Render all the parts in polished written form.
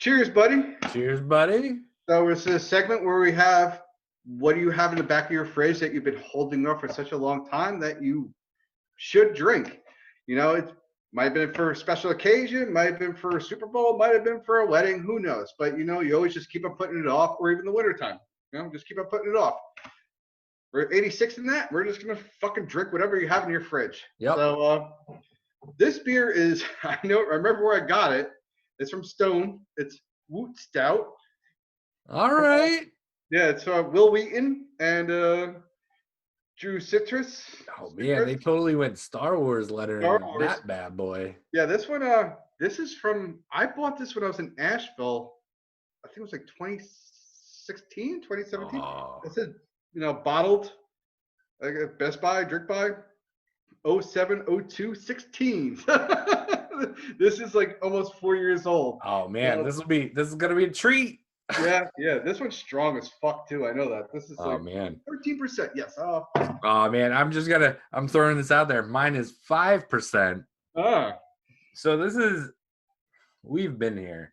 Cheers, buddy. Cheers, buddy. So it's a segment where we have what do you have in the back of your fridge that you've been holding up for such a long time that you should drink. It might have been for a special occasion, might have been for a Super Bowl, might have been for a wedding, who knows? But you always just keep on putting it off, or even the wintertime. Just keep on putting it off. We're 86 in that. We're just gonna fucking drink whatever you have in your fridge. Yep. So this beer is I remember where I got it. It's from Stone. It's Wootstout. All right. Yeah, it's Will Wheaton and Drew Citrus. Oh man, they totally went Star Wars lettering on that bad boy. Yeah, this one. This is from. I bought this when I was in Asheville. I think it was like 2016, 2017. Oh. It said, bottled, like at Best Buy, drink by, 07/02/16. This is like almost 4 years old. Oh man, this is gonna be a treat. Yeah. This one's strong as fuck too. I know that. This is man, 13%. Yes. Oh man, I'm throwing this out there. Mine is 5%. So we've been here.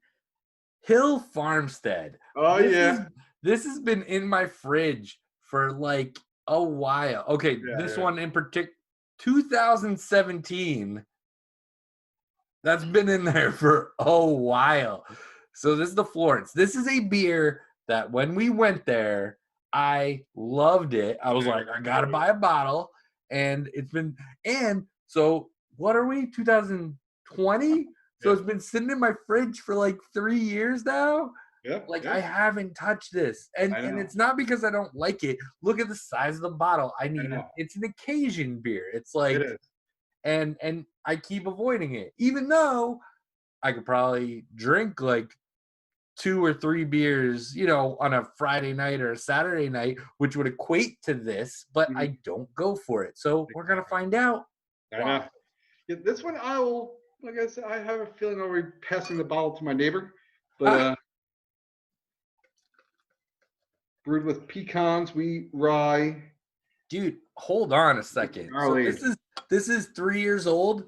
Hill Farmstead. Oh This has been in my fridge for like a while. Okay, this one in particular, 2017. That's been in there for a while. So this is the Florence. This is a beer that when we went there, I loved it. I was like, I gotta buy a bottle. And so what are we, 2020? So it's been sitting in my fridge for like 3 years now. Yeah. I haven't touched this. And it's not because I don't like it. Look at the size of the bottle. It's an occasion beer. It's like, it is. And I keep avoiding it, even though I could probably drink like 2 or 3 beers, on a Friday night or a Saturday night, which would equate to this, but I don't go for it. So we're going to find out. I know. Yeah, this one I will, like I said, I have a feeling I'll be passing the bottle to my neighbor, but brewed with pecans, wheat, rye. Dude, hold on a second. So this is 3 years old.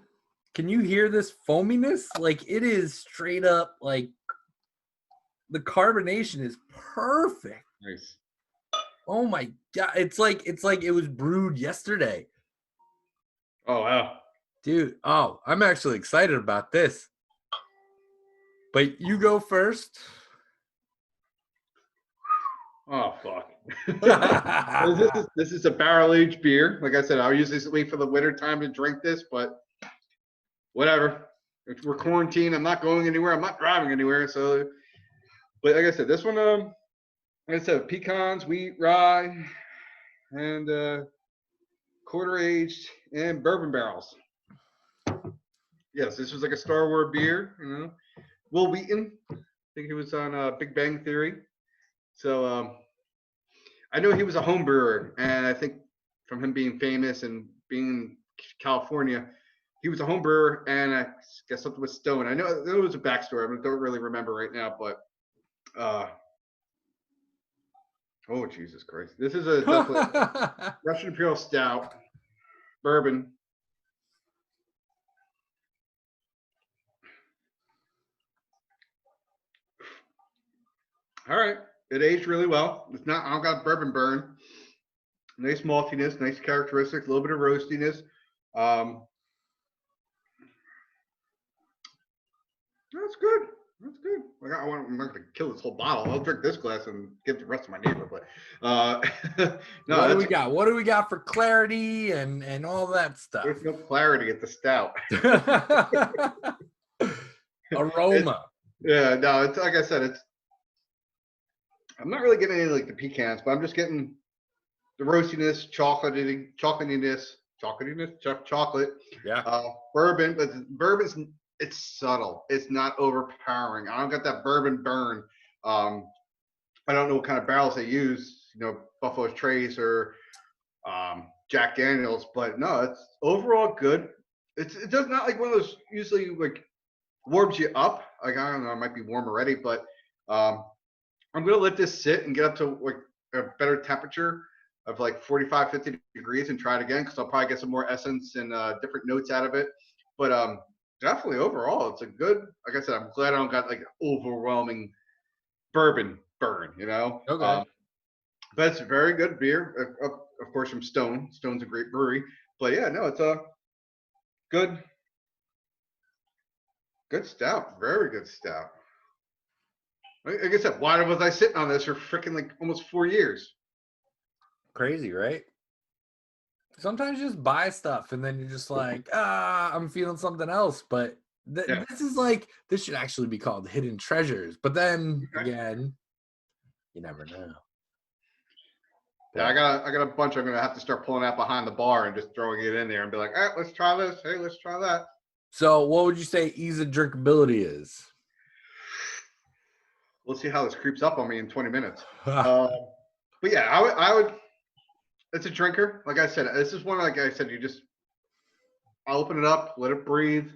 Can you hear this foaminess? Like, it is straight up, like, the carbonation is perfect. Nice. Oh my God. It's like it was brewed yesterday. Oh wow. Dude, I'm actually excited about this. But you go first. Oh fuck. This is a barrel aged beer. Like I said, I'll usually wait for the winter time to drink this, but whatever. If we're quarantined, I'm not going anywhere. I'm not driving anywhere. So, but like I said, this one, like I said, pecans, wheat, rye, and quarter aged and bourbon barrels. Yes, this was like a Star Wars beer. Will Wheaton. I think he was on Big Bang Theory. So I know he was a home brewer, and I think from him being famous and being in California, he was a home brewer, and I guess something with Stone. I know there was a backstory. I don't really remember right now, but oh Jesus Christ! This is a Russian Imperial Stout, bourbon. All right, it aged really well. It's not. I don't got bourbon burn. Nice maltiness, nice characteristics, a little bit of roastiness. That's good. That's good. I'm not going to kill this whole bottle. I'll drink this glass and give the rest to my neighbor. But no, what do we got? What do we got for clarity and all that stuff? There's no clarity at the stout. Aroma. No, it's like I said. I'm not really getting any like the pecans, but I'm just getting the roastiness, chocolatiness, chocolate. Yeah. Bourbon, but bourbon's it's subtle. It's not overpowering. I don't got that bourbon burn. I don't know what kind of barrels they use. Buffalo Trace or Jack Daniels, but no, it's overall good. It does not like one of those usually like warms you up. Like I don't know, it might be warm already, but I'm gonna let this sit and get up to like a better temperature of like 45, 50 degrees and try it again because I'll probably get some more essence and different notes out of it. But definitely overall, it's a good. Like I said, I'm glad I don't got like overwhelming bourbon burn. Okay. But it's a very good beer. Of course, from Stone. Stone's a great brewery. But yeah, no, it's a good, good stout. Very good stout. Like I said, why was I sitting on this for freaking like almost 4 years? Crazy, right? Sometimes you just buy stuff and then you're just like, I'm feeling something else. But Yeah. this is like, this should actually be called hidden treasures. But then Okay. again, you never know. Yeah, But I got a bunch I'm gonna have to start pulling out behind the bar and just throwing it in there and be like, all right, let's try this. Hey, let's try that. so what would you say ease of drinkability is? We'll see how this creeps up on me in 20 minutes. Uh, but yeah, I would. It's a drinker. Like I said, this is one. Like I said, I'll open it up, let it breathe,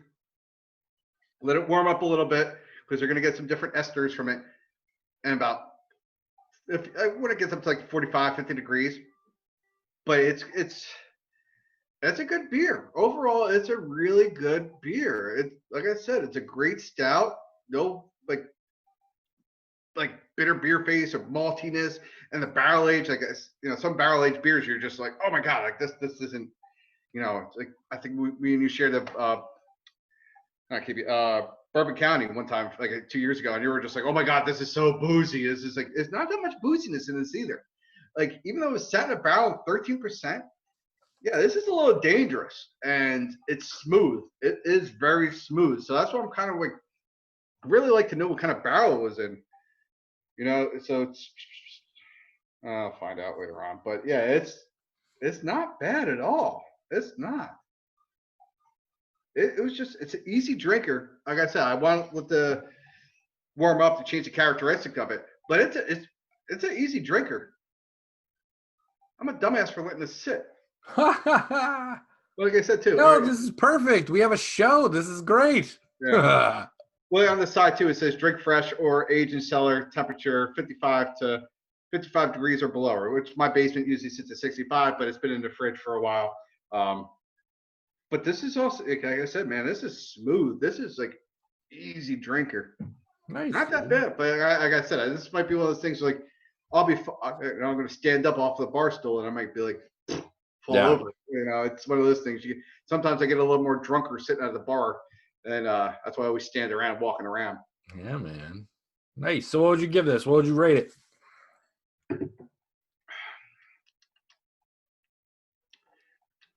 let it warm up a little bit because you're gonna get some different esters from it. And about if when it gets up to like 45, 50 degrees, but it's a good beer. Overall, it's a really good beer. It's like I said, it's a great stout. No like bitter beer face or maltiness, and the barrel age. Like some barrel aged beers, you're just like, oh my god, like this isn't. It's like I think we and you shared a not KB, Bourbon County one time, like 2 years ago, and you were just like, oh my god, this is so boozy. This is like it's not that much booziness in this either. Like even though it's sat in a barrel 13%, yeah, this is a little dangerous and it's smooth. It is very smooth. So that's what I'm kind of like really like to know what kind of barrel it was in. So I'll find out later on. But yeah, it's not bad at all. It's not. It was just it's an easy drinker. Like I said, I want with the warm up to change the characteristic of it, but it's an easy drinker. I'm a dumbass for letting this sit. Like I said too. No, this is perfect. We have a show. This is great. Yeah. Well, on the side too, it says drink fresh or age in cellar temperature 55 to 55 degrees or below, which my basement usually sits at 65, but it's been in the fridge for a while. But this is also, like I said, man, this is smooth. This is like easy drinker. Nice. Not that bad, but like I said, this might be one of those things like I'm going to stand up off the bar stool and I might be like fall over. It's one of those things. Sometimes I get a little more drunker sitting at the bar, and that's why I always stand around, walking around. Yeah, man. Nice. So, what would you give this? What would you rate it? Give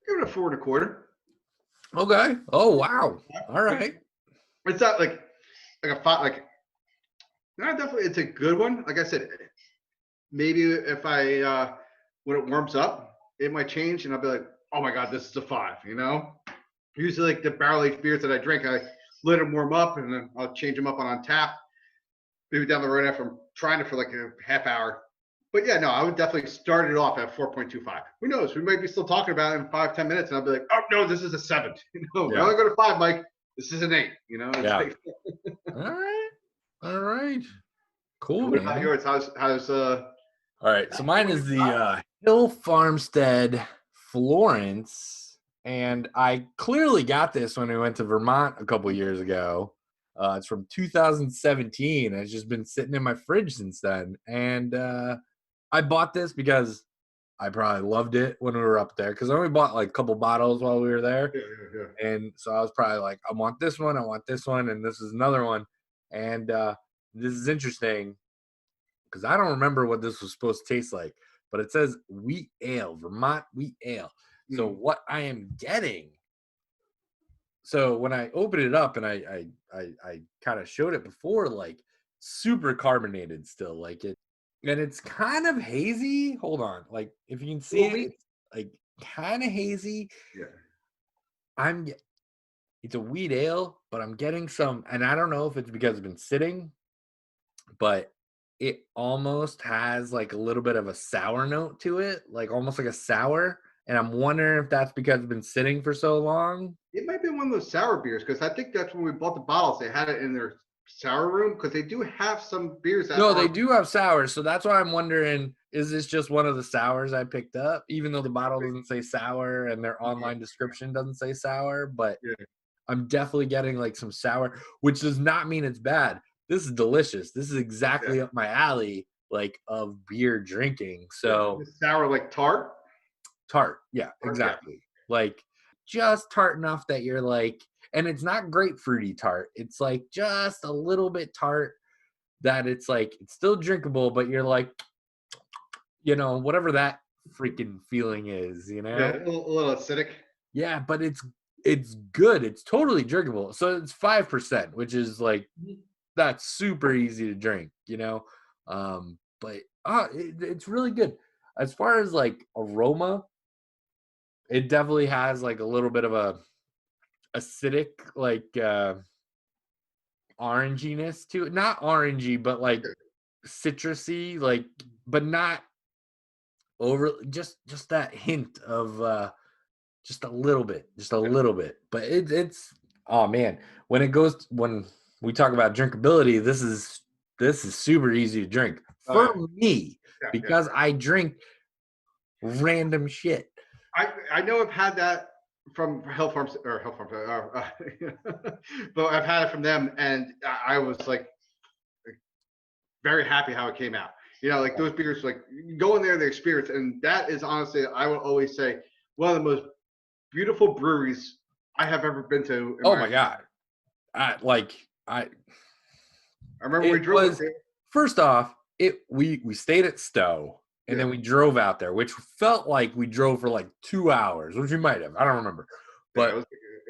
it a 4.25. Okay. Oh, wow. All right. It's not like a five. Like, not definitely. It's a good one. Like I said, maybe if I when it warms up, it might change, and I'll be like, oh my god, this is a 5. Usually like the barrel aged beers that I drink, I let them warm up, and then I'll change them up on tap. Maybe down the road after I'm trying it for like a half hour. But yeah, no, I would definitely start it off at 4.25. Who knows? We might be still talking about it in 5-10 minutes, and I'll be like, oh no, this is a 7. We're only go to 5, Mike. This is an 8. Yeah. Like, All right. Cool. What about yours? How's All right. So mine is the Hill Farmstead Florence, and I clearly got this when we went to Vermont a couple years ago. It's from 2017. It's just been sitting in my fridge since then, and I bought this because I probably loved it when we were up there because I only bought like a couple bottles while we were there. Yeah. And so I was probably like, I want this one, and this is another one. And this is interesting because I don't remember what this was supposed to taste like, but it says wheat ale, Vermont wheat ale. So what I am getting, so when I opened it up and I kind of showed it before, like super carbonated still, like it, and it's kind of hazy. Hold on, like if you can see it, it's like kind of hazy. Yeah. It's a wheat ale, but I'm getting some, and I don't know if it's because it's been sitting, but it almost has like a little bit of a sour note to it, like almost like a sour. And I'm wondering if that's because it's been sitting for so long. It might be one of those sour beers because I think that's when we bought the bottles. They had it in their sour room because they do have some beers that they do have sours. So that's why I'm wondering, is this just one of the sours I picked up, even though the bottle doesn't say sour and their online description doesn't say sour? But I'm definitely getting like some sour, which does not mean it's bad. This is delicious. This is exactly up my alley, like of beer drinking. So It's sour like tart. tart. Yeah, Tart, yeah. exactly. Like just tart enough that you're like, and it's not grapefruity tart. It's like just a little bit tart that it's like, it's still drinkable, but you're like, whatever that freaking feeling is, Yeah, a little acidic. Yeah, but it's good. It's totally drinkable. So it's 5%, which is like that's super easy to drink. But it's really good. As far as like aroma, it definitely has like a little bit of a acidic, like oranginess to it. Not orangey, but like citrusy, like, but not over just that hint of just a little bit, but it's oh man, when we talk about drinkability, this is super easy to drink Oh, for yeah. me Yeah. because I drink random shit. I know I've had that from Hill Farms or Hill Farms, but I've had it from them, and I was like very happy how it came out. Like those beers, like you go in there, the experience, and that is honestly, I will always say, one of the most beautiful breweries I have ever been to. Oh my god, I remember we it drove was first off we stayed at Stowe. And then we drove out there, which felt like we drove for like 2 hours, which we might have. I don't remember. But it was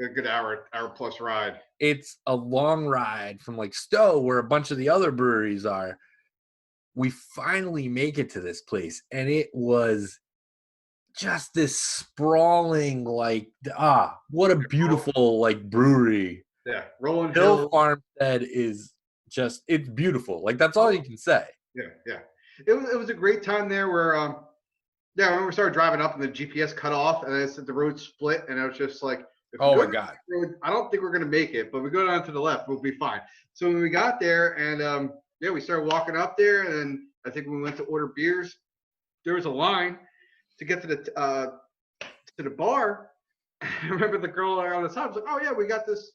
a good hour plus ride. It's a long ride from like Stowe, where a bunch of the other breweries are. We finally make it to this place, and it was just this sprawling, like, what a beautiful like brewery. Yeah, Rolling Hill Hill. Farmstead is just, it's beautiful. Like, that's all you can say. Yeah. It was a great time there where I remember we started driving up and the GPS cut off and I said the road split and I was just like, if we Oh go my down god. this road, I don't think we're gonna make it, but we go down to the left, we'll be fine. So when we got there and we started walking up there and I think when we went to order beers, there was a line to get to the bar. I remember the girl on the side was like, "Oh yeah, we got this.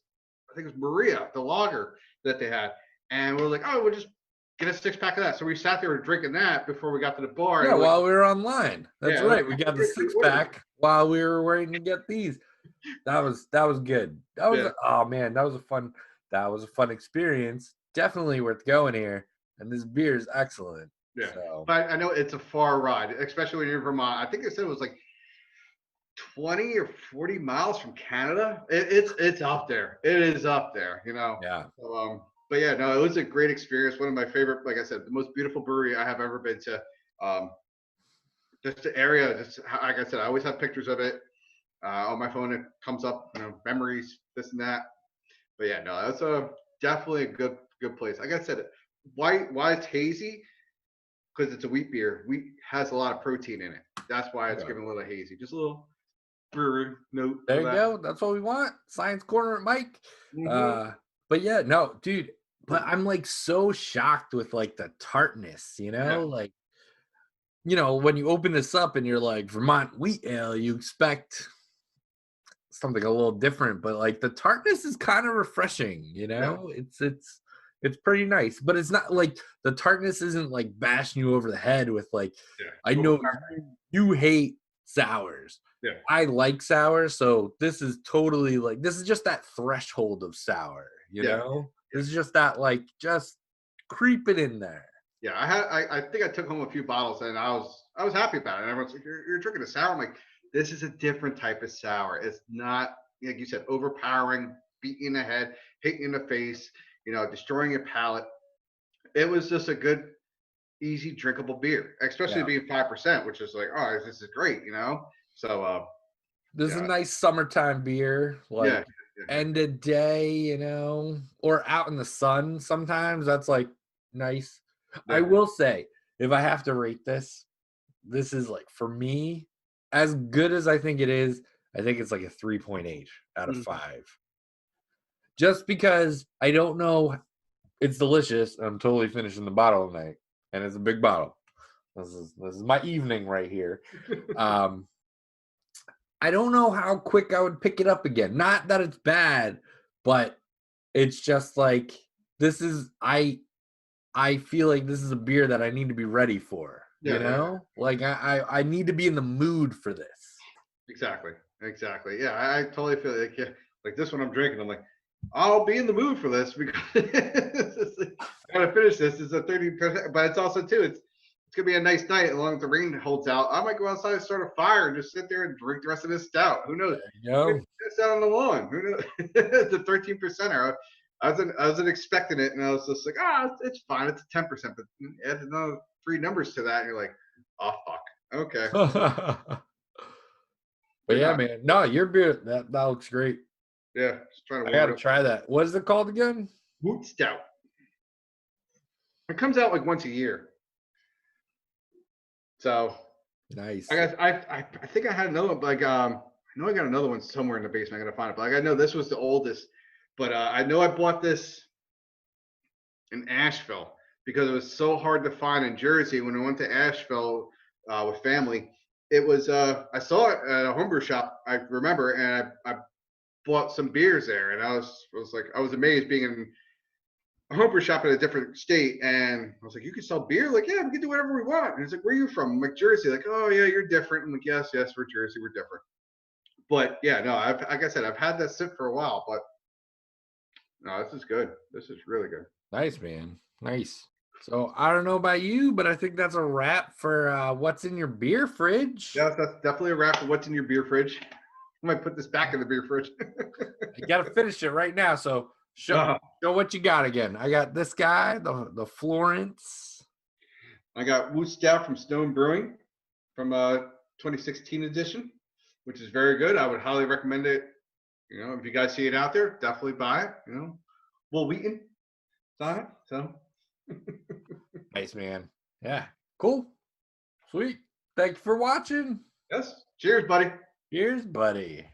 I think it was Maria, the lager that they had," and we are like, "Oh, we'll just get a 6-pack of that." So we sat there drinking that before we got to the bar. Yeah, while we were online. That's right. We got the Great 6-pack while we were waiting to get these. That was good. Oh man, that was a fun experience. Definitely worth going here. And this beer is excellent. Yeah, So. but I know it's a far ride, especially when you're in Vermont. I think they said it was like 20 or 40 miles from Canada. It's up there. It is up there. Yeah. So, but yeah, no, it was a great experience. One of my favorite, like I said, the most beautiful brewery I have ever been to. Just the area, just like I said, I always have pictures of it on my phone. It comes up, memories, this and that. But yeah, no, that's definitely a good place. Like I said, why it's hazy? Because it's a wheat beer. Wheat has a lot of protein in it. That's why it's giving a little hazy. Just a little brewery note. There you go. That's what we want. Science Corner at Mike. Mm-hmm. But yeah, no, dude. But I'm like so shocked with like the tartness, like, when you open this up and you're like Vermont wheat ale, you expect something a little different, but like the tartness is kind of refreshing, it's pretty nice, but it's not like the tartness isn't like bashing you over the head with like, I know you hate sours. Yeah. I like sours, so this is totally like, this is just that threshold of sour, This is just that, like, just creep it in there. Yeah, I think I took home a few bottles and I was happy about it. And everyone's like, you're drinking a sour. I'm like, this is a different type of sour. It's not, like you said, overpowering, beating in the head, hitting in the face, destroying your palate. It was just a good, easy, drinkable beer, especially being 5%, which is like, oh, this is great, So this is a nice summertime beer, like end of day, or out in the sun. Sometimes that's like nice. Yeah. I will say, if I have to rate this is like, for me, as good as I think it is, I think it's like a 3.8 out of 5. Just because I don't know, it's delicious. I'm totally finishing the bottle tonight, and it's a big bottle. This is my evening right here. I don't know how quick I would pick it up again. Not that it's bad, but it's just like this is I feel like this is a beer that I need to be ready for. Yeah, You know, like I need to be in the mood for this. exactly. Exactly. Yeah, I totally feel like, yeah, like this one I'm drinking. I'm like, I'll be in the mood for this because I gotta finish this. It's a 30%, but it's also too, it's gonna be a nice night as long as the rain holds out. I might go outside and start a fire and just sit there and drink the rest of this stout. Who knows? You know, It's out on the lawn. Who knows? It's a 13%er. I wasn't expecting it, and I was just like, it's fine. It's a 10%, but add another three numbers to that, and you're like, oh fuck, okay. but yeah, Nah, man, no, your beer that looks great. yeah, just trying to I warm gotta it up. try that. What is it called again? Wootstout. It comes out like once a year, so Nice. I guess I think I had another one, but like I know I got another one somewhere in the basement. I gotta find it, but like I know this was the oldest, but I know I bought this in Asheville because it was so hard to find in Jersey. When I went to Asheville with family, it was I saw it at a homebrew shop. I remember, and I bought some beers there, and I was like, I was amazed being in a homebrew shop in a different state, and I was like, you can sell beer? Like, yeah, we can do whatever we want. And he's like, where are you from? I'm like, Jersey. Like, oh yeah, you're different. I'm like, yes, we're Jersey, we're different. But yeah, no, like I said, I've had that sit for a while, but no, this is good. This is really good. Nice, man. Nice. So I don't know about you, but I think that's a wrap for what's in your beer fridge. Yeah, that's definitely a wrap for what's in your beer fridge. I might put this back in the beer fridge. You gotta finish it right now. So show what you got again. I got this guy, the Florence. I got Wootstout from Stone Brewing from 2016 edition, which is very good. I would highly recommend it. You know, if you guys see it out there, definitely buy it. You know, Will Wheaton is on it. So Nice, man. Yeah, cool. Sweet. Thanks for watching. yes, cheers, buddy. Cheers, buddy.